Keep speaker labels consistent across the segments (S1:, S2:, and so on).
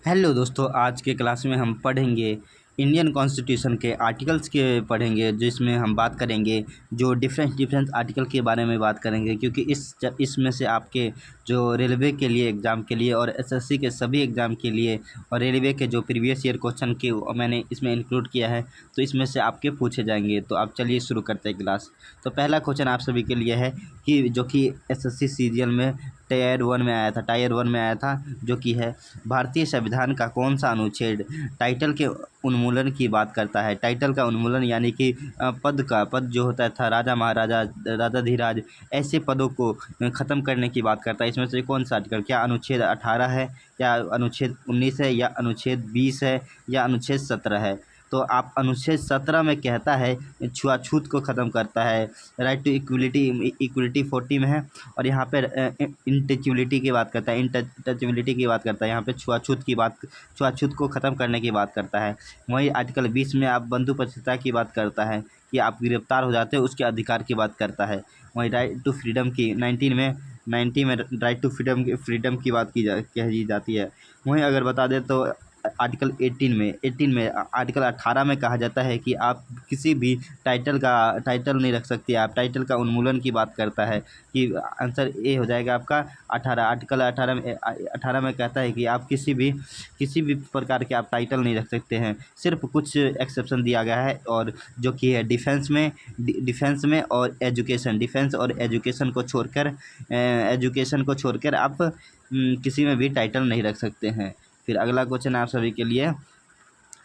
S1: Hello दोस्तों, आज के क्लास में हम पढ़ेंगे इंडियन कॉन्स्टिट्यूशन के आर्टिकल्स के पढ़ेंगे, जिसमें हम बात करेंगे जो डिफरेंस आर्टिकल के बारे में बात करेंगे, क्योंकि इसमें से आपके जो रेलवे के लिए एग्ज़ाम के लिए और एसएससी के सभी एग्ज़ाम के लिए और रेलवे के जो प्रीवियस ईयर क्वेश्चन के मैंने इसमें इंक्लूड किया है, तो इसमें से आपके पूछे जाएंगे। तो आप चलिए शुरू करते हैं क्लास। तो पहला क्वेश्चन आप सभी के लिए है कि जो कि एसएससी सीरियल में टायर 1 में आया था, जो कि है भारतीय संविधान का कौन सा अनुच्छेद टाइटल के उन्मूलन की बात करता है। टाइटल का उन्मूलन यानी कि पद जो होता था राजा महाराजा राजाधिराज, ऐसे पदों को ख़त्म करने की बात करता है। इसमें से कौन सा आर्टिकल, क्या अनुच्छेद 18 है, या अनुच्छेद 19 है, या अनुच्छेद 20 है, या अनुच्छेद 17 है। तो आप अनुच्छेद 17 में कहता है छुआछूत को ख़त्म करता है। राइट टू इक्वलिटी 40 में है, और यहाँ पर इंटचबिलिटी की बात करता है। इंटचबिलिटी की बात करता है, यहाँ पे छुआछूत को ख़त्म करने की बात करता है। वहीं आर्टिकल 20 में आप बंधुपक्षता की बात करता है कि आप गिरफ्तार हो जाते हो, उसके अधिकार की बात करता है। वहीं राइट टू फ्रीडम की 90 में राइट टू फ्रीडम की बात कही जाती है। वहीं अगर बता दें तो आर्टिकल 18 में आर्टिकल 18 में कहा जाता है कि आप किसी भी टाइटल नहीं रख सकते। आप टाइटल का उन्मूलन की बात करता है कि आंसर ए हो जाएगा आपका 18। आर्टिकल 18 में कहता है कि आप किसी भी प्रकार के आप टाइटल नहीं रख सकते हैं। सिर्फ कुछ एक्सेप्शन दिया गया है, और जो कि है डिफेंस में और एजुकेशन को छोड़कर आप किसी में भी टाइटल नहीं रख सकते हैं। फिर अगला क्वेश्चन आप सभी के लिए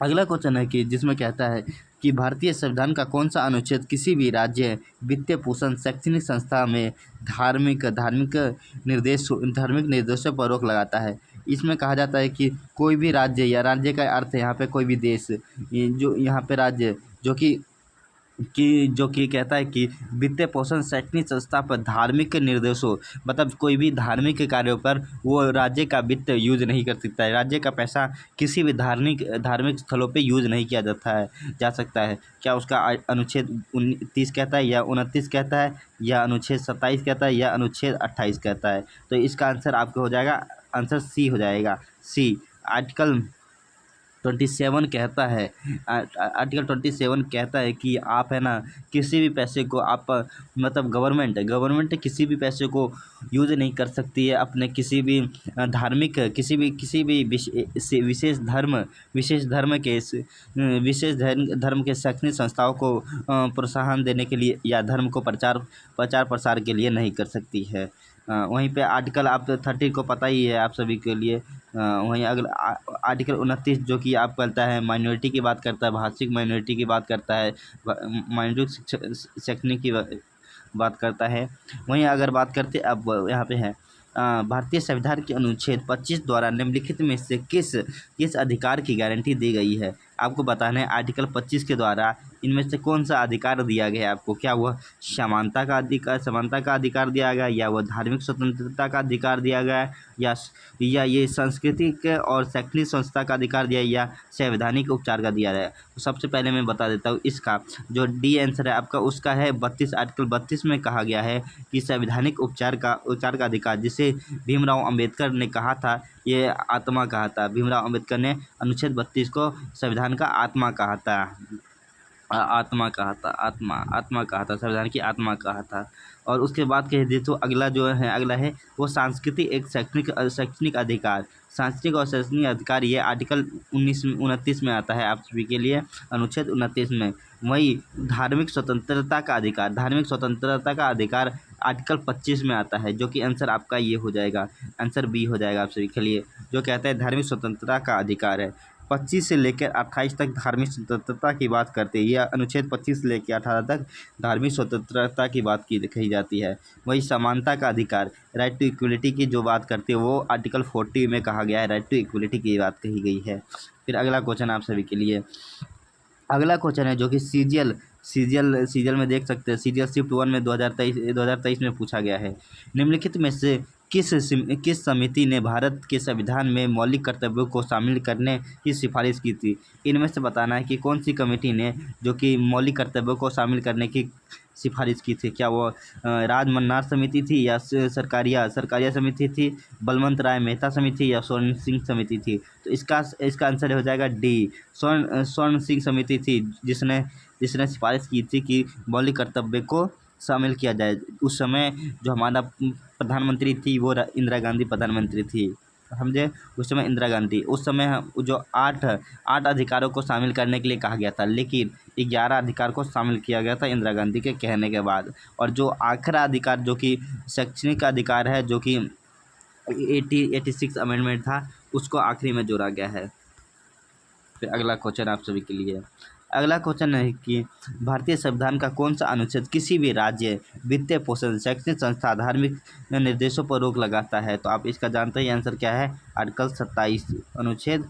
S1: अगला क्वेश्चन है कि जिसमें कहता है कि भारतीय संविधान का कौन सा अनुच्छेद किसी भी राज्य, वित्तीय पोषण, शैक्षणिक संस्था में धार्मिक निर्देशों पर रोक लगाता है। इसमें कहा जाता है कि कोई भी राज्य, या राज्य का अर्थ है यहाँ पे कोई भी देश, जो यहाँ पे राज्य जो कि कहता है कि वित्तीय पोषण, शैक्षणिक संस्था पर धार्मिक निर्देशों, मतलब कोई भी धार्मिक कार्यों पर वो राज्य का वित्त यूज नहीं कर सकता है। राज्य का पैसा किसी भी धार्मिक स्थलों पे यूज नहीं किया जा सकता है। क्या उसका अनुच्छेद 30 कहता है, या 29 कहता है, या अनुच्छेद 27 कहता है, या अनुच्छेद 28 कहता है। तो इसका आंसर आपको हो जाएगा, आंसर सी हो जाएगा। सी आर्टिकल 27 कहता है, आर्टिकल 27 कहता है कि आप है ना किसी भी पैसे को आप, मतलब गवर्नमेंट किसी भी पैसे को यूज नहीं कर सकती है अपने किसी भी किसी भी विशेष धर्म के शैक्षणिक संस्थाओं को प्रोत्साहन देने के लिए, या धर्म को प्रचार प्रसार के लिए नहीं कर सकती है। वहीं पे आर्टिकल आप 30 को पता ही है आप सभी के लिए। वहीं अगला आर्टिकल 29 जो कि आप करता है माइनॉरिटी की बात करता है, भाषिक माइनॉरिटी की बात करता है, माइनॉरिटी शैक्षणिक की बात करता है। वहीं अगर बात करते अब यहाँ पे है भारतीय संविधान के अनुच्छेद 25 द्वारा निम्नलिखित में से किस अधिकार की गारंटी दी गई है। आपको बताना है आर्टिकल 25 के द्वारा इनमें से कौन सा अधिकार दिया गया है आपको। क्या वह समानता का अधिकार दिया गया, या वह धार्मिक स्वतंत्रता का अधिकार दिया गया है, या ये सांस्कृतिक और शैक्षणिक संस्था का अधिकार दिया है, या संवैधानिक उपचार का दिया है। तो सबसे पहले मैं बता देता हूँ, इसका जो डी आंसर है आपका उसका है 32। आर्टिकल 32 में कहा गया है कि संवैधानिक उपचार का अधिकार, जिसे भीमराव अंबेडकर ने कहा था, ये आत्मा कहा था। भीमराव अंबेडकर ने अनुच्छेद 32 को संविधान का आत्मा कहा था। संविधान की आत्मा कहा था। और उसके बाद कह दे तो अगला है वो सांस्कृतिक शैक्षणिक अधिकार, ये आर्टिकल 29 में आता है आप सभी के लिए, अनुच्छेद 29 में। वही धार्मिक स्वतंत्रता का अधिकार आर्टिकल 25 में आता है, जो कि आंसर आपका ये हो जाएगा, आंसर बी हो जाएगा आप सभी के लिए, जो कहता है धार्मिक स्वतंत्रता का अधिकार है। 25 से लेकर 28 तक धार्मिक स्वतंत्रता की बात करते हैं। यह अनुच्छेद 25 से लेकर 18 तक धार्मिक स्वतंत्रता की बात कही जाती है। वही समानता का अधिकार, राइट टू इक्वलिटी की जो बात करते हैं, वो आर्टिकल 40 में कहा गया है, राइट टू इक्वलिटी की बात कही गई है। फिर अगला क्वेश्चन आप सभी के लिए अगला क्वेश्चन है, जो कि सीरियल में देख सकते हैं, सीरियल शिफ्ट 1 में 2023 में पूछा गया है। निम्नलिखित में से किस समिति ने भारत के संविधान में मौलिक कर्तव्यों को शामिल करने की सिफारिश की थी। इनमें से बताना है कि कौन सी कमेटी ने जो कि मौलिक कर्तव्यों को शामिल करने की सिफारिश की थी? क्या वो राज मन्नार समिति थी या सरकारिया सरकारिया समिति थी, बलवंत राय मेहता समिति या स्वर्ण सिंह समिति थी? तो इसका आंसर हो जाएगा डी, स्वर्ण सिंह समिति थी, जिसने जिसने सिफारिश की थी कि मौलिक कर्तव्य को शामिल किया जाए। उस समय जो हमारा प्रधानमंत्री थी वो इंदिरा गांधी प्रधानमंत्री थी, समझे। उस समय इंदिरा गांधी, उस समय जो आठ आठ अधिकारों को शामिल करने के लिए कहा गया था, लेकिन 11 अधिकार को शामिल किया गया था इंदिरा गांधी के कहने के बाद। और जो आखिरी अधिकार जो कि शैक्षणिक अधिकार है, जो कि 86 अमेंडमेंट था, उसको आखिरी में जोड़ा गया है। फिर अगला क्वेश्चन आप सभी के लिए, अगला क्वेश्चन है कि भारतीय संविधान का कौन सा अनुच्छेद किसी भी राज्य, वित्तीय पोषण, शैक्षणिक संस्था, धार्मिक निर्देशों पर रोक लगाता है? तो आप इसका जानते हैं, आंसर क्या है? आर्टिकल 27, अनुच्छेद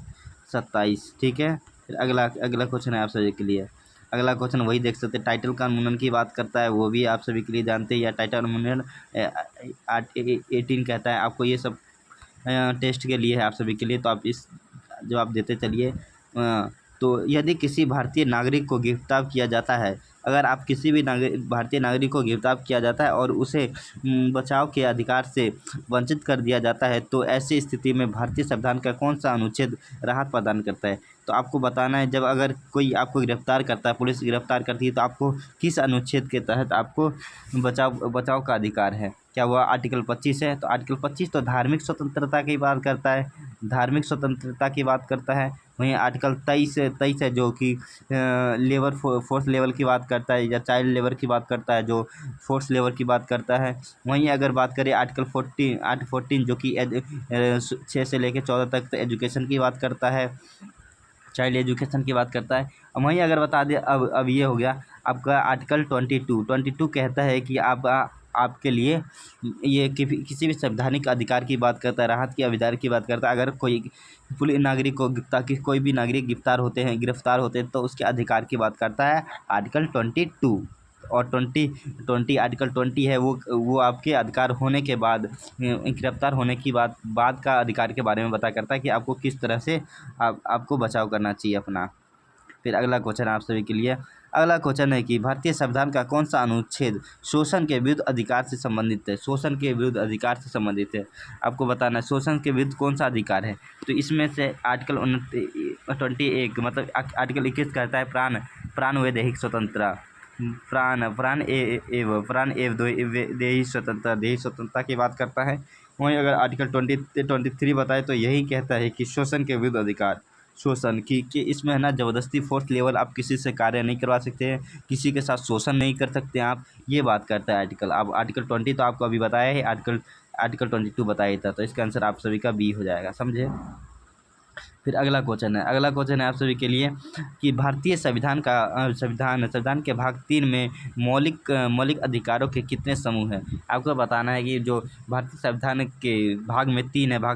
S1: 27, ठीक है। फिर अगला अगला क्वेश्चन है आप सभी के लिए, अगला क्वेश्चन वही देख सकते हैं, टाइटल का उन्मूलन की बात करता है, वो भी आप सभी के लिए जानते हैं, या टाइटल उन्मूलन 18 कहता है। आपको ये सब टेस्ट के लिए है आप सभी के लिए, तो आप इस जवाब देते चलिए। तो यदि किसी भारतीय नागरिक को गिरफ्तार किया जाता है, अगर आप किसी भी भारतीय नागरिक को गिरफ्तार किया जाता है और उसे बचाव के अधिकार से वंचित कर दिया जाता है, तो ऐसी स्थिति में भारतीय संविधान का कौन सा अनुच्छेद राहत प्रदान करता है? तो आपको बताना है, जब अगर कोई आपको गिरफ्तार करता है, पुलिस गिरफ्तार करती है, तो आपको किस अनुच्छेद के तहत आपको बचाव का अधिकार है? क्या वह आर्टिकल 25 है? तो आर्टिकल 25 तो धार्मिक स्वतंत्रता की बात करता है, धार्मिक स्वतंत्रता की बात करता है। वहीं आर्टिकल 23 है जो कि लेबर फोर्स लेवल की बात करता है, या चाइल्ड लेबर की बात करता है, जो फोर्स लेबर की बात करता है। वहीं अगर बात करें आर्टिकल 14 जो कि 6 से लेकर 14 तक एजुकेशन की बात करता है, चाइल्ड एजुकेशन की बात करता है। वहीं अगर बता दें, अब ये हो गया आपका आर्टिकल 22 कहता है कि आपके लिए ये किसी भी संवैधानिक अधिकार की बात करता है, राहत के अधिकार की बात करता है। अगर कोई पुलिस नागरिक को कोई भी नागरिक गिरफ्तार होते हैं तो उसके अधिकार की बात करता है आर्टिकल 22। और 20 आर्टिकल 20 है, वो आपके अधिकार होने के बाद, गिरफ्तार होने की बाद का अधिकार के बारे में बता करता है कि आपको किस तरह से आपको बचाव करना चाहिए अपना। फिर अगला क्वेश्चन आप सभी के लिए, अगला क्वेश्चन है कि भारतीय संविधान का कौन सा अनुच्छेद शोषण के विरुद्ध अधिकार से संबंधित है? शोषण के विरुद्ध अधिकार से संबंधित है, आपको बताना है शोषण के विरुद्ध कौन सा अधिकार है। तो इसमें से आर्टिकल 21 मतलब आर्टिकल 21 कहता है प्राण व दैहिक स्वतंत्रता, प्राण एवं देही स्वतंत्रता की बात करता है। वहीं अगर आर्टिकल 23 बताए तो यही कहता है कि शोषण के विरुद्ध अधिकार, शोषण कि इसमें है ना, ज़बरदस्ती फोर्स लेवल आप किसी से कार्य नहीं करवा सकते हैं, किसी के साथ शोषण नहीं कर सकते आप, ये बात करता है आर्टिकल। अब आर्टिकल 20 तो आपको अभी बताया है, आर्टिकल 22 बताया था, तो इसका आंसर आप सभी का बी हो जाएगा, समझे। फिर अगला क्वेश्चन है आप सभी के लिए कि भारतीय संविधान के भाग 3 में मौलिक अधिकारों के कितने समूह हैं? आपको बताना है कि जो भारतीय संविधान के भाग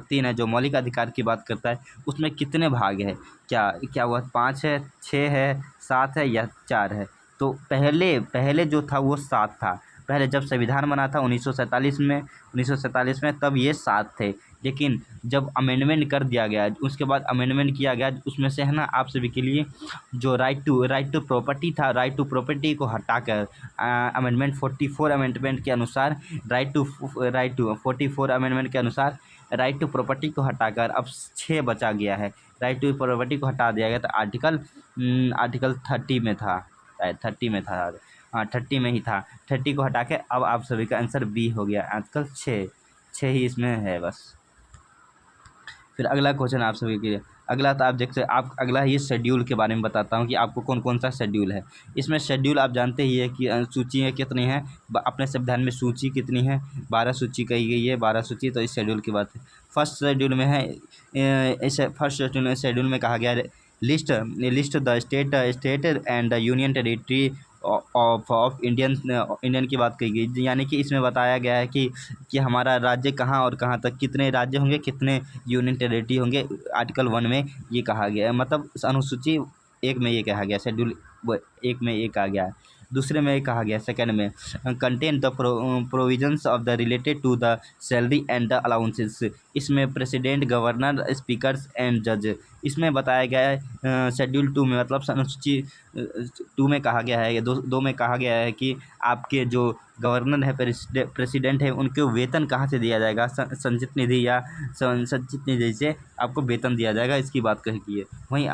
S1: 3 है जो मौलिक अधिकार की बात करता है, उसमें कितने भाग है? क्या वह 5 है, 6 है, 7 है या 4 है? तो पहले जो था वो 7 था। पहले जब संविधान बना था 1947 में, तब ये 7 थे। लेकिन जब अमेंडमेंट कर दिया गया, उसके बाद अमेंडमेंट किया गया, उसमें से है ना आप सभी के लिए जो राइट टू प्रॉपर्टी था, राइट टू प्रॉपर्टी को हटाकर अमेंडमेंट 44 अमेंडमेंट के अनुसार राइट टू 44 अमेंडमेंट के अनुसार राइट टू प्रॉपर्टी को हटाकर अब 6 बचा गया है। राइट टू प्रॉपर्टी को हटा दिया गया, तो आर्टिकल 30 में था, 30 में था, हाँ 30 में ही था। 30 को हटा के अब आप सभी का आंसर बी हो गया, आजकल 6 ही इसमें है बस। फिर अगला क्वेश्चन आप सभी के लिए, अगला तो आप देख सकते आप, अगला ये शेड्यूल के बारे में बताता हूँ कि आपको कौन कौन सा शेड्यूल है। इसमें शेड्यूल आप जानते ही है कि सूची है कितनी है, अपने संविधान में सूची कितनी है, 12 सूची कही गई है, 12 सूची। तो इस शेड्यूल की बात है, फर्स्ट शेड्यूल में है, फर्स्ट शेड्यूल में कहा गया है list the state and the union territory of Indian की बात कही गई, यानी कि इसमें बताया गया है कि हमारा राज्य कहाँ और कहाँ तक, कितने राज्य होंगे, कितने यूनियन टेरिटरी होंगे। आर्टिकल 1 में ये कहा गया है, मतलब अनुसूची 1 में ये कहा गया, शेड्यूल 1 में ये कहा गया है। दूसरे में कहा गया सेकंड में contain the provisions of the related to the salary and the allowances. इसमें प्रेसिडेंट, गवर्नर, स्पीकर्स एंड जज, इसमें बताया गया है शेड्यूल 2 में, मतलब अनुसूची 2 में कहा गया है, दो में कहा गया है कि आपके जो गवर्नर है, प्रेसिडेंट है, उनको वेतन कहाँ से दिया जाएगा, संचित निधि या संचित निधि से आपको वेतन दिया जाएगा, इसकी बात कही है। वहीं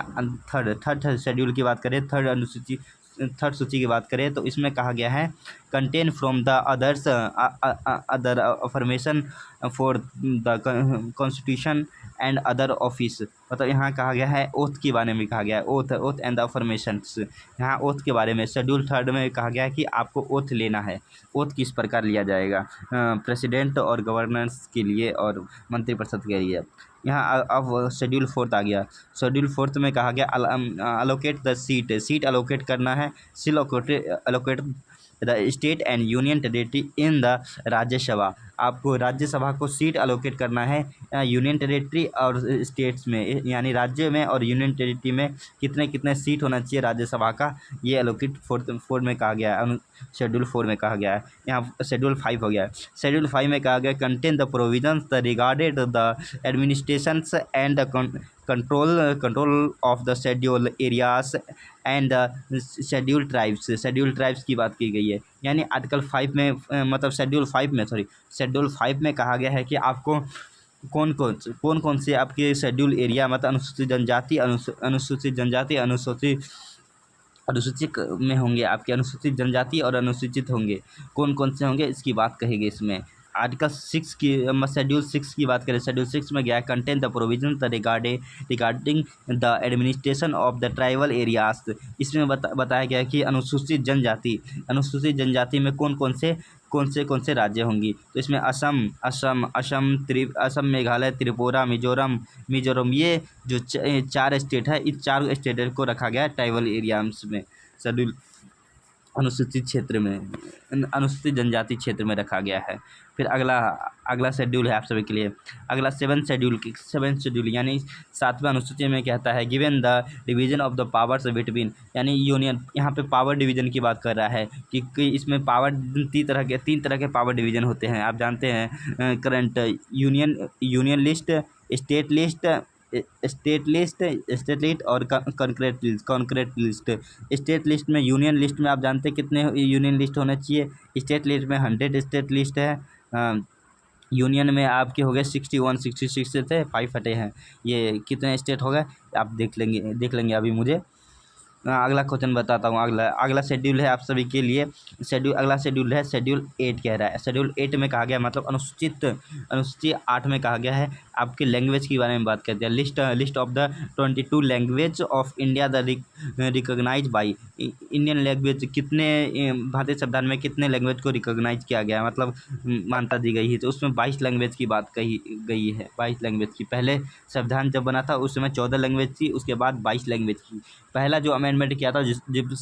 S1: थर्ड शेड्यूल की बात करें, थर्ड सूची की बात करें तो इसमें कहा गया है contain from the other affirmation for the constitution and other office, मतलब यहाँ कहा गया है ओथ के बारे में कहा गया है, ओथ एंड द अफर्मेशंस। यहाँ ओथ के बारे में शेड्यूल 3 में कहा गया है कि आपको ओथ लेना है। ओथ किस प्रकार लिया जाएगा प्रेसिडेंट और गवर्नर्स के लिए और मंत्रिपरिषद के लिए। यहाँ अब शेड्यूल 4 आ गया। शेड्यूल 4 में कहा गया अलोकेट द सीट अलोकेट करना है, सिल allocate the state and union territory in the Rajya Sabha, आपको राज्यसभा को सीट अलोकेट करना है यूनियन टेरिटरी और स्टेट्स में, यानी राज्य में और यूनियन टेरिटरी में कितने कितने सीट होना चाहिए राज्यसभा का, ये अलोकेट 4 में कहा गया है, शेड्यूल 4 में कहा गया है। यहाँ शेड्यूल 5 हो गया। शेड्यूल 5 में कहा गया contain the provisions the regarded the administrations and the control of the schedule areas and the schedule tribes की बात की गई है। यानी आर्टिकल 5 में मतलब शेड्यूल 5 में कहा गया है कि आपको कौन कौन से आपके शेड्यूल एरिया, मतलब अनुसूचित जनजाति अनुसूचित में होंगे, आपके अनुसूचित जनजाति और अनुसूचित होंगे, कौन कौन से होंगे, इसकी बात कहेगी इसमें। आर्टिकल 6 की शेड्यूल 6 की बात करें, शेड्यूल 6 में गया contain the provision regarding the administration of the tribal areas. इसमें बताया गया कि अनुसूचित जनजाति में कौन से राज्य होंगी। तो इसमें असम, मेघालय, त्रिपुरा, मिजोरम, ये जो 4 स्टेट है, इस 4 स्टेट को रखा गया है ट्राइबल एरियाज में, शेड्यूल अनुसूचित जनजाति क्षेत्र में रखा गया है। फिर अगला शेड्यूल है आप सभी के लिए, अगला 7th शेड्यूल यानी 7वें अनुसूची में कहता है given the division of the powers between, यानी यूनियन, यहाँ पे पावर डिवीजन की बात कर रहा है कि इसमें पावर 3 तरह के पावर डिवीजन होते हैं, आप जानते हैं current union list, state list और कॉन्क्रीट लिस्ट। स्टेट लिस्ट में, यूनियन लिस्ट में आप जानते हैं कितने यूनियन लिस्ट होने चाहिए। स्टेट लिस्ट में 100 स्टेट लिस्ट है। यूनियन में आपके हो गए 61, 66 से थे, 5 हटे हैं। ये कितने स्टेट हो गए आप देख लेंगे अभी मुझे। अगला क्वेश्चन बताता हूँ। अगला शेड्यूल है आप सभी के लिए, अगला शेड्यूल है शेड्यूल 8 कह रहा है। शेड्यूल 8 में कहा गया, मतलब अनुसूची 8 में कहा गया है आपके लैंग्वेज के बारे में बात करते हैं। List of the 22 language of India the recognize by Indian language, कितने भारतीय संविधान में कितने लैंग्वेज को रिकॉग्नाइज किया गया, मतलब मान्यता दी गई है। तो उसमें 22 लैंग्वेज की बात कही गई है, 22 लैंग्वेज की। पहले संविधान जब बना था उस समय 14 लैंग्वेज थी, उसके बाद 22 लैंग्वेज की। पहला जो अमेंडमेंट किया था जब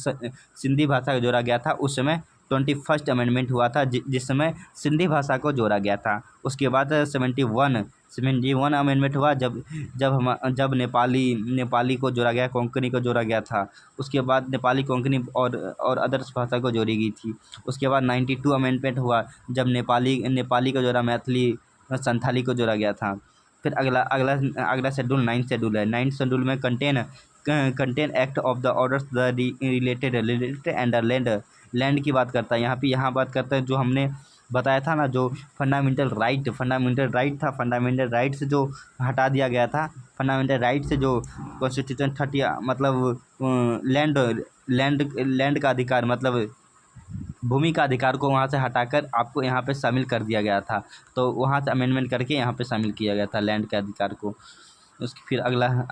S1: सिंधी भाषा को जोड़ा गया था, उस समय 21st अमेंडमेंट हुआ था, जिस समय सिंधी भाषा को जोड़ा गया था। उसके बाद 71 अमेंडमेंट हुआ जब नेपाली को जोड़ा गया, कोंकणी को जोड़ा गया था। उसके बाद नेपाली, कोंकणी और अदर्स भाषा को जोड़ी गई थी। उसके बाद 92 अमेंडमेंट हुआ जब नेपाली को जोड़ा, मैथिली, संथाली को जोड़ा गया था। फिर अगला शेड्यूल 9th शेड्यूल है। 9th शेड्यूल में contain act of the orders the related and land की बात करता है। यहाँ बात करता है जो हमने बताया था ना, जो फंडामेंटल राइट था, फंडामेंटल राइट से जो हटा दिया गया था, फंडामेंटल राइट से जो कॉन्स्टिट्यूशन 30 मतलब लैंड का अधिकार, मतलब भूमि का अधिकार को वहाँ से हटाकर आपको यहाँ पे शामिल कर दिया गया था। तो वहाँ से अमेंडमेंट करके यहाँ पे शामिल किया गया था लैंड के अधिकार को। उसके फिर अगला,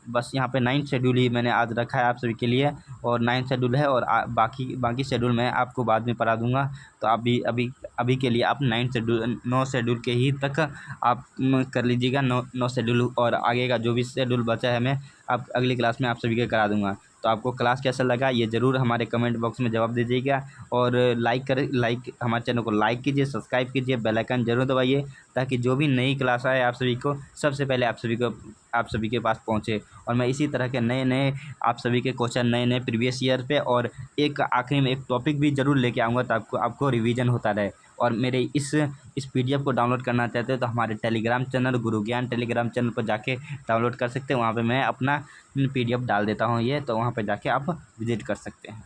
S1: बस यहाँ पे 9th शेड्यूल ही मैंने आज रखा है आप सभी के लिए, और 9th शेड्यूल है, और बाकी शेड्यूल मैं आपको बाद में पढ़ा दूंगा। तो अभी के लिए आप 9 शेड्यूल के ही तक आप कर लीजिएगा, 9 शेड्यूल, और आगे का जो भी शेड्यूल बचा है मैं आप अगली क्लास में आप सभी को करा दूंगा। तो आपको क्लास कैसा लगा ये ज़रूर हमारे कमेंट बॉक्स में जवाब दीजिएगा। और लाइक हमारे चैनल को लाइक कीजिए, सब्सक्राइब कीजिए, बेल आइकन जरूर दबाइए, ताकि जो भी नई क्लास आए आप सभी को सबसे पहले आप सभी के पास पहुंचे। और मैं इसी तरह के नए नए आप सभी के क्वेश्चन नए नए प्रीवियस ईयर पे और एक आखिरी में एक टॉपिक भी ज़रूर लेके आऊँगा, तो आपको रिवीजन होता रहे। और मेरे इस पीडीएफ को डाउनलोड करना चाहते हो तो हमारे टेलीग्राम चैनल गुरु ज्ञान टेलीग्राम चैनल पर जाके डाउनलोड कर सकते हैं। वहाँ पे मैं अपना पीडीएफ डाल देता हूँ ये, तो वहाँ पे जाके आप विजिट कर सकते हैं।